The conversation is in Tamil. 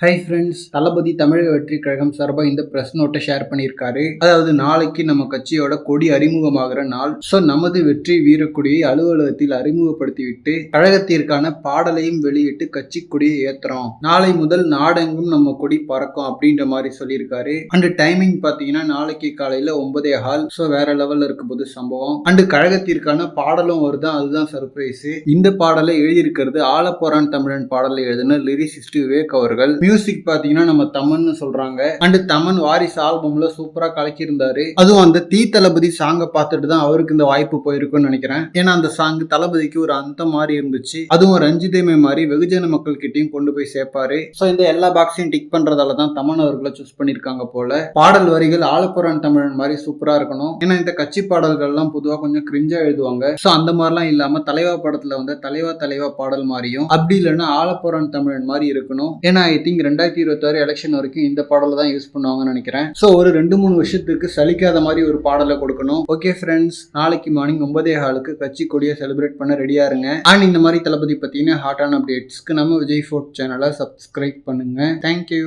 ஹை ஃப்ரெண்ட்ஸ், தளபதி தமிழக வெற்றி கழகம் சார்பாக இந்த பிரஸ் நோட்டை ஷேர் பண்ணியிருக்காரு. அதாவது நாளைக்கு நம்ம கட்சியோட கொடி அறிமுகமாகிற நாள். ஸோ நமது வெற்றி வீரக்கொடியை அலுவலகத்தில் அறிமுகப்படுத்திவிட்டு கழகத்திற்கான பாடலையும் வெளியிட்டு கட்சி கொடியை ஏத்துறோம். நாளை முதல் நாடெங்கும் நம்ம கொடி பறக்கும் அப்படின்ற மாதிரி சொல்லியிருக்காரு. அண்ட் டைமிங் பார்த்தீங்கன்னா நாளைக்கு காலையில் 9:15. ஸோ வேற லெவலில் இருக்க போது சம்பவம். அண்ட் கழகத்திற்கான பாடலும் வருதான், அதுதான் சர்ப்ரைஸ். இந்த பாடலை எழுதியிருக்கிறது ஆலப்போரான் தமிழன் பாடலை எழுதின லிரிசிஸ்ட் விவேக் அவர்கள். மியூசிக் பாத்தீங்கன்னா நம்ம தமன்னு சொல்றாங்க. அண்ட் தமன் வாரிசு ஆல்பம்ல சூப்பரா கலக்கியிருந்தாரு. அதுவும் அந்த தீ தளபதி சாங்கை பார்த்துட்டு தான் அவருக்கு இந்த வாய்ப்பு போயிருக்குன்னு நினைக்கிறேன். ஏன்னா அந்த சாங் தளபதிக்கு ஒரு அந்த மாதிரி இருந்துச்சு. அதுவும் ரஞ்சிதமே மாதிரி வெகுஜன மக்கள் கிட்டையும் கொண்டு போய் சேர்ப்பாரு. சோ இந்த எல்லா பாக்ஸையும் டிக் பண்றதால தான் தமன் அவர்களை சூஸ் பண்ணிருக்காங்க போல. பாடல் வரிகள் ஆலப்புறான் தமிழன் மாதிரி சூப்பரா இருக்கணும். ஏன்னா இந்த கட்சி பாடல்கள் எல்லாம் பொதுவா கொஞ்சம் கிரிஞ்சா எழுதுவாங்க. சோ அந்த மாதிரிலாம் இல்லாம தலைவா படத்துல வந்து தலைவா பாடல் மாதிரியும், அப்படி இல்லைன்னா ஆலப்புறான் தமிழன் மாதிரி இருக்கணும். ஏன்னா ஐ திங்க் 2026 எலெக்ஷன் வரைக்கும் இந்த பாடலை தான் யூஸ் பண்ணுவாங்கன்னு நினைக்கிறேன். ஸோ ஒரு 2-3 வருஷத்துக்கு சலிக்காத மாதிரி ஒரு பாடலை கொடுக்கணும். ஓகே ஃப்ரெண்ட்ஸ், நாளைக்கு மார்னிங் 9:15 கட்சி கொடியை செலிப்ரேட் பண்ண ரெடியா இருங்க. அண்ட் இந்த மாதிரி தளபதி பத்தின ஹாட்டான அப்டேட்ஸ்க்கு நம்ம விஜய் ஃபோர்ட் சேனலை சப்ஸ்கிரைப் பண்ணுங்க. தேங்க்யூ.